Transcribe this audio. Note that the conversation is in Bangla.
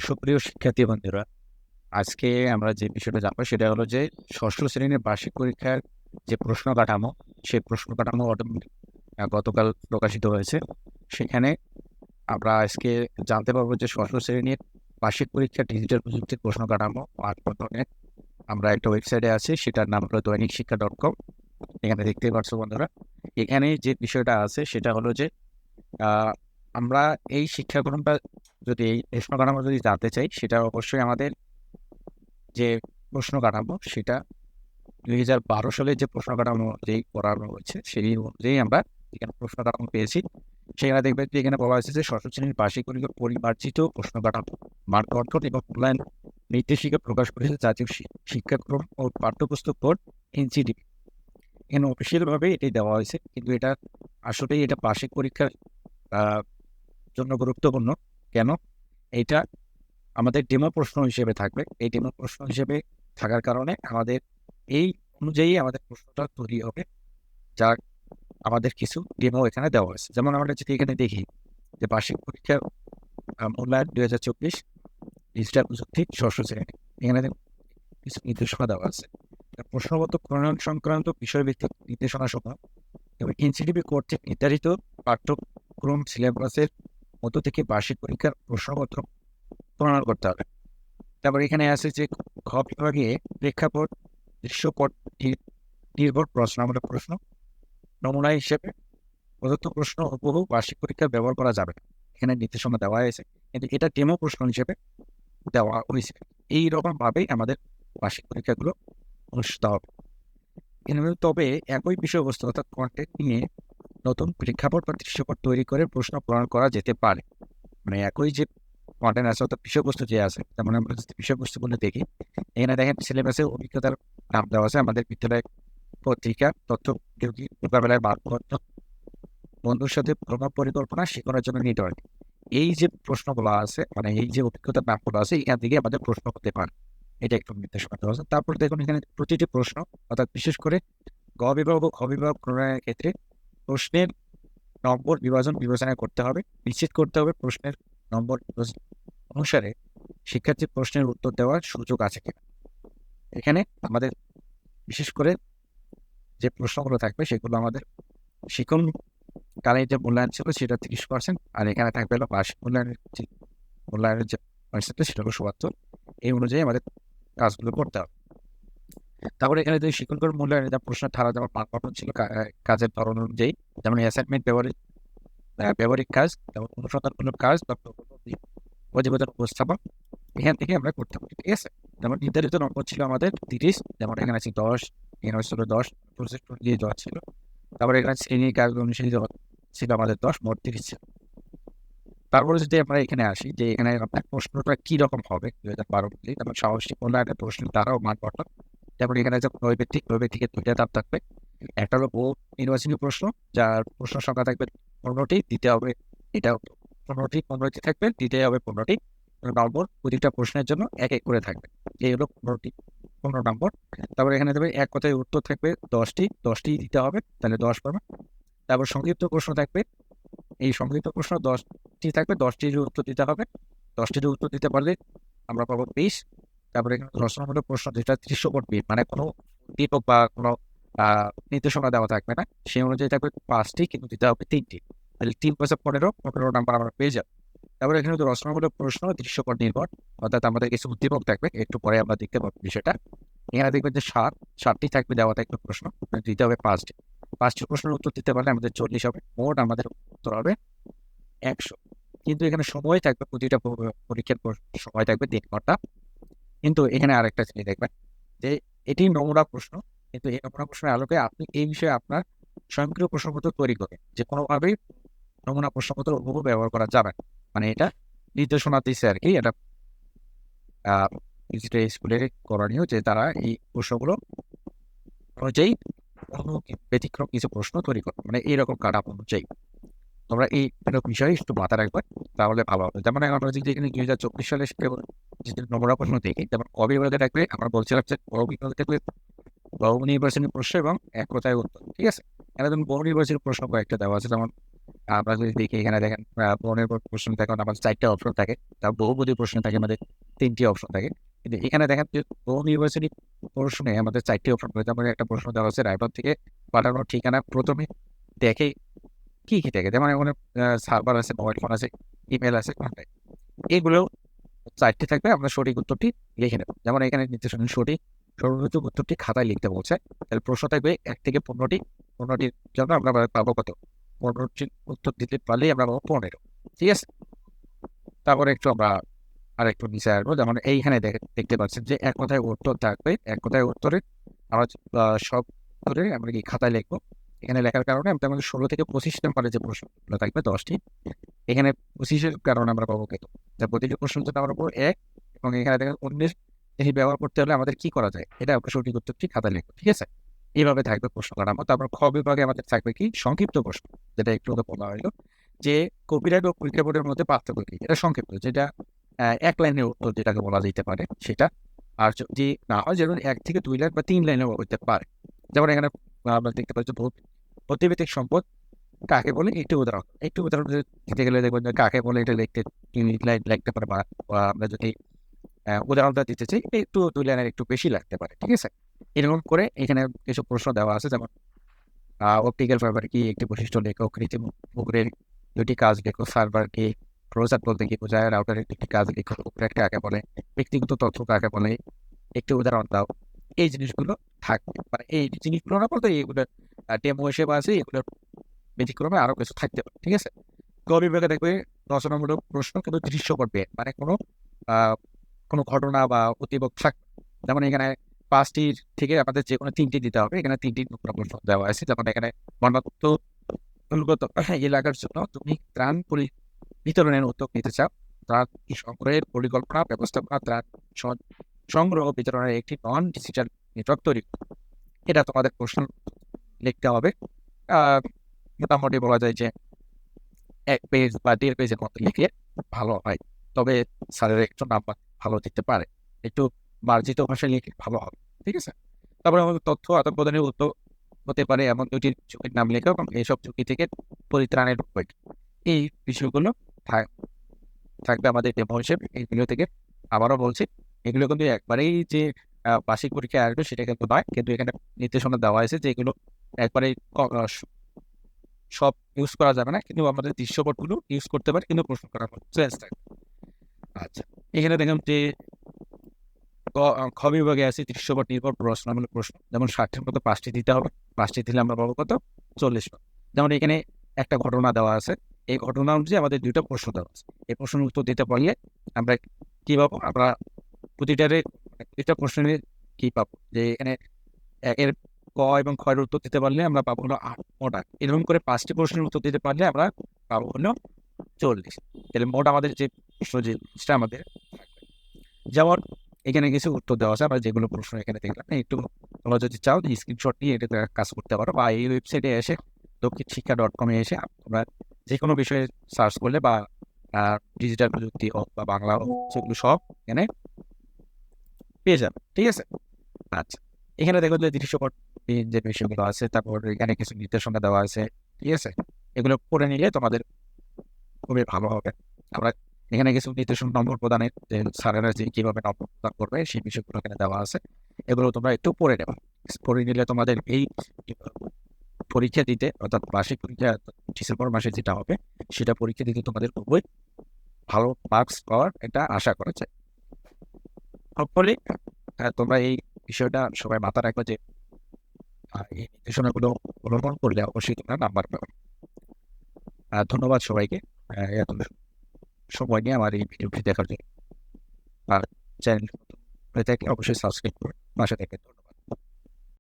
সুপ্রিয় শিক্ষার্থী বন্ধুরা, আজকে আমরা যে বিষয়টা জানবো সেটা হলো যে ষষ্ঠ শ্রেণীর বার্ষিক পরীক্ষার যে প্রশ্ন কাঠামো, সেই প্রশ্ন কাঠামো গতকাল প্রকাশিত হয়েছে। সেখানে আমরা আজকে জানতে পারবো যে ষষ্ঠ শ্রেণীর বার্ষিক পরীক্ষার ডিজিটাল প্রযুক্তির প্রশ্ন কাঠামো মাধ্যমে আমরা একটা ওয়েবসাইটে আছি, সেটার নাম হলো দৈনিকশিক্ষা.com। এখানে দেখতে পাচ্ছ বন্ধুরা, এখানে যে বিষয়টা আছে সেটা হলো যে আহ, আমরা এই শিক্ষাক্রমটা যদি এই প্রশ্ন কাঠামো যদি জানতে চাই, সেটা অবশ্যই আমাদের যে প্রশ্ন কাঠামো সেটা 2012 সালে যে প্রশ্ন কাঠামো যেই করানো হয়েছে সেই অনুযায়ী আমরা এখানে প্রশ্ন কাঠামো পেয়েছি। সেখানে দেখবেন যে এখানে বলা হয়েছে যে ষষ্ঠ শ্রেণীর বার্ষিক পরীক্ষার পরিমার্জিত প্রশ্ন কাঠামো মান গঠন এবং মূল্যায়ন নির্দেশিকা প্রকাশ করেছে জাতীয় শিক্ষাক্রম ও পাঠ্যপুস্তক বোর্ড এনসিটিবি। এখানে অফিসিয়াল ভাবে এটাই দেওয়া হয়েছে, কিন্তু এটা আসলেই এটা বার্ষিক পরীক্ষার জন্য গুরুত্বপূর্ণ। কেন? এটা আমাদের ডেমো প্রশ্ন হিসেবে থাকবে। এই ডেমো প্রশ্ন হিসেবে থাকার কারণে আমাদের এই অনুযায়ী আমাদের প্রশ্নটা তৈরি হবে, যা আমাদের কিছু ডেমো এখানে দেওয়া হয়েছে। যেমন আমরা যদি এখানে দেখি যে বার্ষিক পরীক্ষার মূল্যায়ন 2024 ডিজিটাল প্রযুক্তি ষষ্ঠ শ্রেণী, এখানে কিছু নির্দেশনা দেওয়া আছে। প্রশ্নগত প্রণয়ন সংক্রান্ত বিষয়ভিত্তিক নির্দেশনা সমূহ এবং এনসিটিবি কর্তৃক নির্ধারিত পাঠ্যক্রম সিলেবাসের মধ্য থেকে বার্ষিক পরীক্ষার প্রশ্নপত্র প্রণয়ন করতে হবে। তারপর এখানে আছে যে খ বিভাগে প্রেক্ষাপট দৃশ্যপট নির্ভর প্রশ্নামূলক প্রশ্ন নমুনা হিসেবে প্রদত্ত প্রশ্ন হুবহু বার্ষিক পরীক্ষায় ব্যবহার করা যাবে না। এখানে নির্দেশনা দেওয়া হয়েছে, কিন্তু এটা ডেমো প্রশ্ন হিসেবে দেওয়া হয়েছে। এইরকম ভাবেই আমাদের বার্ষিক পরীক্ষাগুলো অনুষ্ঠিত হবে। তবে একই বিষয়বস্তু অর্থাৎ কন্টেন্ট নিয়ে নতুন প্রেক্ষাপট বা দৃশ্যপট তৈরি করে প্রশ্ন প্রণয়ন করা যেতে পারে। মানে একই যে কন্টেন্ট আছে অর্থাৎ বিষয়বস্তু যে আছে, যেমন আমরা যদি বিষয়বস্তুগুলো দেখি, এখানে দেখেন সিলেবাসে অভিজ্ঞতার নাম দেওয়া আছে। আমাদের বিদ্যালয় পত্রিকা, তথ্য প্রযুক্তি, মোকাবেলায় মানদণ্ড, বন্ধুর সাথে ভ্রমণ পরিকল্পনা শেখানোর জন্য নেটওয়ার্ক। এই যে প্রশ্নগুলো আছে, মানে এই যে অভিজ্ঞতার নামগুলো আছে, এখান থেকে আমাদের প্রশ্ন হতে পারে। এটা একটু নির্দেশনা দেওয়া আছে। তারপর দেখুন এখানে প্রতিটি প্রশ্ন অর্থাৎ বিশেষ করে গ বিভাগ ও খ বিভাগ প্রণয়নের ক্ষেত্রে প্রশ্নের নম্বর বিবেচনা করতে হবে, নিশ্চিত করতে হবে প্রশ্নের নম্বর অনুসারে শিক্ষার্থীর প্রশ্নের উত্তর দেওয়ার সুযোগ আছে কিনা। এখানে আমাদের বিশেষ করে যে প্রশ্নগুলো থাকবে সেগুলো আমাদের শিক্ষণ কালে যে মূল্যায়ন ছিল সেটা 30%, আর এখানে থাকবে হলো বার্ষিক মূল্যায়নের যে পার্সেন্টেজ সেটা হলো 77। এই অনুযায়ী আমাদের কাজগুলো করতে হবে। তারপরে এখানে যে শিক্ষণ মূল্যায়নের যে প্রশ্নের ধারা যেমন পাঠ্য ছিল কাজের ধরন অনুযায়ী, যেমন অ্যাসাইনমেন্ট ব্যবহারিক কাজ, যেমন অনুসন্ধানমূলক কাজ বা প্রতিবেদন উপস্থাপন, এখান থেকে আমরা করতে পারি। ঠিক আছে, যেমন নির্ধারিত নম্বর ছিল আমাদের 30, যেমন এখানে আছে 10, এখানে ছিল 10, প্রজেক্ট অনুযায়ী 10 ছিল। তারপরে এখানে শ্রেণীর কাজ অনুযায়ী ছিল আমাদের 10, মোট 30 ছিল। তারপরে যদি আমরা এখানে আসি যে এখানে আপনার প্রশ্নটা কি রকম হবে 2012 অনুযায়ী, তারপর সাহসী মূল্যায়নের প্রশ্নের দ্বারাও মান গঠন। তারপর এখানে আছে নৈবেত্তিকের 2টা ধাপ থাকবে। একটা হলো বহু নির্বাচনী প্রশ্ন, যার প্রশ্ন সংখ্যা থাকবে 15টি, দিতে হবে এটা 15টি থাকবে, দিতে হবে 15টি নম্বর। প্রতিটা প্রশ্নের জন্য এক এক করে থাকবে। এই হলো 15 নম্বর। তারপর এখানে দেবে এক কথায় উত্তর থাকবে 10টি দিতে হবে, তাহলে 10 পাবে। তারপর সংক্ষিপ্ত প্রশ্ন থাকবে, এই সংক্ষিপ্ত প্রশ্ন 10টি থাকবে, 10টির উত্তর দিতে হবে। 10টির উত্তর দিতে পারলে আমরা পাবো 20। তারপরে এখানে রচনামূলক প্রশ্ন যেটা দৃশ্যপট বিট, মানে কোনো দীপক বা কোনো নির্দেশনা দেওয়া থাকবে না, সেই অনুযায়ী থাকবে 5টি, কিন্তু দিতে হবে 3টি। তাহলে 3 + 15 নাম্বার আমরা পেয়ে যাবো। তারপরে এখানে রচনামূলক প্রশ্ন দৃশ্যপট নির্ভর, অর্থাৎ আমাদের কিছু উদ্দীপক থাকবে, একটু পরে আমরা দেখতে পাবো বিষয়টা। এখানে দেখবেন যে 7টি থাকবে, দেওয়া থাকবে প্রশ্ন, দিতে হবে 5টি প্রশ্নের উত্তর দিতে পারলে আমাদের 40 হবে, মোট আমাদের উত্তর হবে 100। কিন্তু এখানে সময় থাকবে, প্রতিটা পরীক্ষার সময় থাকবে 3 ঘন্টা। কিন্তু এখানে আরেকটা জিনিস দেখবেন যে এটি নমুনা প্রশ্ন, কিন্তু এই নমুনা প্রশ্নের আলোকে আপনি এই বিষয়ে আপনার স্বয়ংক্রিয় প্রশ্নপত্র তৈরি করবেন। যে কোনোভাবেই নমুনা প্রশ্নপত্র হুবহু ব্যবহার করা যাবে না। মানে এটা নির্দেশনা দিচ্ছে আর কি, এটা ডিজিটাল স্কুলের করণীয় যে তারা এই প্রশ্নগুলো অনুযায়ী ব্যতিক্রম কিছু প্রশ্ন তৈরি করবে, মানে এইরকম কাঠামো অনুযায়ী। তোমরা এই বিষয়ে একটু মাথায় রাখবে, তাহলে ভালো হবে। যেমন আমরা যদি এখানে 2024 সালে যদি নমুনা প্রশ্ন দেখি, যেমন কবি বিভাগে থাকবে, আমরা বলছিলাম যে বহু বিভাগে থাকবে বহু নির্বাচনী প্রশ্ন এবং এক কথায় উত্তর। ঠিক আছে, এখানে যেমন বহু নির্বাচনী প্রশ্ন কয়েকটা দেওয়া আছে, যেমন আমরা যদি দেখি এখানে দেখেন পনেরো প্রশ্ন দেখেন আমাদের 4টা অপশন থাকে, তার বহুপদী প্রশ্ন থাকে আমাদের 3টি অপশন থাকে। কিন্তু এখানে দেখেন যে বহু নির্বাচনী প্রশ্নে আমাদের 4টি অপশন থাকে। যেমন একটা প্রশ্ন দেওয়া হচ্ছে রায়পুর থেকে পাঠানোর ঠিকানা প্রথমে দেখে কি কি থাকে, যেমন এখানে সার্ভার আছে, মোবাইল ফোন আছে, ইমেল আছে, কন্ট্যাক্ট, এগুলো 4টি থাকবে। আমরা সঠিক উত্তরটি লিখে নেব। যেমন এখানে নির্দেশনা সঠিক সর্বোচ্চ উত্তরটি খাতায় লিখতে বলছে। তাহলে প্রশ্ন থাকবে 1 থেকে 15টি, 15টির জন্য আমরা পাবো কত? 15টির উত্তর দিতে পারলেই আমরা পাবো 15। ঠিক আছে, তারপরে একটু আমরা আরেকটু নিচে আসবো। যেমন এইখানে দেখতে পাচ্ছেন যে এক কথায় উত্তর থাকবে। এক কথায় উত্তরে আমরা সব উত্তরে আমরা কি খাতায় লিখবো। এখানে লেখার কারণে আমাদের 16 থেকে 25 নাম্বারের যে প্রশ্নগুলো থাকবে 10টি, এখানে 25-এর কারণে আমরা পাবো কত? প্রতিটি প্রশ্ন জন্য আমরা পাবো 1, এবং এখানে দেখেন 19 এটি ব্যবহার করতে হলে আমাদের কি করা যায়, এটা আমরা সঠিক উত্তরটি খাতায় লিখবো। ঠিক আছে, এইভাবে থাকবে প্রশ্ন কাঠামো। তারপর খ বিভাগে আমাদের থাকবে কি সংক্ষিপ্ত প্রশ্ন, যেটা একটু আগে বলা হলো যে কপিরাইট ও প্রেক্ষাপটের মধ্যে পার্থক্য কি। এটা সংক্ষিপ্ত, যেটা 1 লাইনের উত্তর যেটাকে বলা যেতে পারে সেটা। আর যদি না হয়, যেমন 1 থেকে 2 লাইন বা 3 লাইনেও হতে পারে। যেমন এখানে আমরা দেখতে পাচ্ছি প্রতিভিত্তিক সম্পদ কাকে বলে, একটু উদাহরণ দিতে গেলে দেখবেন যে কাকে বলে এটা লিখতে 3 লাইন লাগতে পারে, বা আমরা যদি উদাহরণটা দিতে চাই একটু 2 লাইনের একটু বেশি লাগতে পারে। ঠিক আছে, এরকম করে এখানে কিছু প্রশ্ন দেওয়া আছে। যেমন অপটিক্যাল ফাইবার কি, একটি বৈশিষ্ট্য লেখো, কৃত্রিম উপগ্রহের 2টি কাজ লেখো, সার্ভার কি, ক্লোজার বলতে কি বোঝায়, রাউটারের 2টি কাজ লেখো, উপগ্রহ কাকে বলে, ব্যক্তিগত তথ্য কাকে বলে, একটি উদাহরণ দাও। এই জিনিসগুলো থাকবে, মানে এই জিনিসগুলো না বলতে এগুলো ডেমো হিসেবে আছে, এগুলোর ব্যতিক্রমে আরো কিছু থাকতে পারে। ঠিক আছে, ক বিভাগে দেখবে রচনামূলক প্রশ্ন কিন্তু দৃশ্যপট বের, মানে কোনো ঘটনা বা উদ্দীপক থাকবে। যেমন এখানে 5টির থেকে আমাদের যে কোনো 3টি দিতে হবে। এখানে 3টি প্রশ্ন দেওয়া আছে। যেমন এখানে বন্যাত্ম এলাকার জন্য তুমি ত্রাণ বিতরণের উদ্যোগ নিতে চাও, ত্রাণ সংগ্রহের পরিকল্পনা, ব্যবস্থাপনা, ত্রাণ সংগ্রহ বিতরণের একটি নন ডিজিটাল নেটওয়ার্ক তৈরি। এটা তোমাদের প্রশ্ন লিখতে হবে। মোটামুটি বলা যায় যে 1 পেজ বা 1.5 পেজের মতো লিখলে ভালো হয়, তবে স্যারের একটু নাম্বার ভালো দিতে পারে। একটু মার্জিত ভাষায় লিখলে ভালো হবে। ঠিক আছে, তারপরে আমাদের তথ্য আদান প্রদানের উদ্যোগ হতে পারে এমন 2টি ঝুঁকির নাম লেখো, এবং এইসব ঝুঁকি থেকে পরিত্রাণের উপায়। এই বিষয়গুলো থাকবে আমাদের ডেমো হিসেবে। এইগুলো থেকে আবারও বলছি, এগুলো কিন্তু একবারেই যে বার্ষিক পরীক্ষায় আসবে সেটা কিন্তু নয়, কিন্তু এখানে নির্দেশনা দেওয়া হয়েছে যে এগুলো একবারেই সব ইউজ করা যাবে না, কিন্তু আমাদের দৃশ্যপটগুলো ইউজ করতে পারে, কিন্তু প্রশ্ন করার চেঞ্জ থাকবে। আচ্ছা, এখানে দেখুন যে খ বিভাগে আছে দৃশ্যপট নির্ভর প্রশ্নামূলক প্রশ্ন। যেমন 60-এর মতো 5টি দিতে হবে, 5টি দিলে আমরা পাবো কত? 40 মার্ক। যেমন এখানে একটা ঘটনা দেওয়া আছে, এই ঘটনা অনুযায়ী আমাদের 2টা প্রশ্ন দেওয়া আছে। এই প্রশ্নের উত্তর দিতে পারলে আমরা কি পাবো? আমরা প্রতিটা প্রশ্নের কি পাবো, যে এখানে এর ক এবং খ এর উত্তর দিতে পারলে আমরা পাবো হলো 8 মোট। এরকম করে 5টি প্রশ্নের উত্তর দিতে পারলে আমরা পাবো হলো 40। তাহলে মোট আমাদের যে প্রশ্ন যে জিনিসটা আমাদের থাকবে। যেমন এখানে কিছু উত্তর দেওয়া আছে, আমরা যেগুলো প্রশ্ন এখানে দেখলাম, একটু তোমরা যদি চাও স্ক্রিনশট নিয়ে এটা কাজ করতে পারো, বা এই ওয়েবসাইটে এসে দক্ষিণশিক্ষা.com এ এসে তোমরা যে কোনো বিষয়ে সার্চ করলে, বা ডিজিটাল প্রযুক্তি হোক বা বাংলা হোক, সেগুলো সব এখানে পেয়ে যাবে। ঠিক আছে, আচ্ছা, এখানে দেখো যে দৃশ্যপট যে বিষয়গুলো আছে, তারপর এখানে কিছু নির্দেশনা দেওয়া আছে। ঠিক আছে, এগুলো পড়ে নিলে তোমাদের খুবই ভালো হবে। আমরা এখানে কিছু নির্দেশনা নম্বর প্রদানের যে স্যারেরা যে কিভাবে নম্বর প্রদান করবে সেই বিষয়গুলো এখানে দেওয়া আছে। এগুলো তোমরা একটু পড়ে নেবা। পড়ে নিলে তোমাদের এই পরীক্ষা দিতে, অর্থাৎ বার্ষিক পরীক্ষা ডিসেম্বর মাসে যেটা হবে, সেটা পরীক্ষা দিতে তোমাদের খুবই ভালো মার্কস পাওয়ার এটা আশা করা যায়। হপফুলি তোমরা এই বিষয়টা সবাই মাথা রাখবে যে এই নির্দেশনাগুলো অবলম্বন করলে অবশ্যই তোমরা নাম্বার পাবে। ধন্যবাদ সবাইকে এত সময় নিয়ে আমার এই ভিডিওটি দেখার জন্য। আর চ্যানেল হয়ে থাকলে অবশ্যই সাবস্ক্রাইব করে পাশে থেকে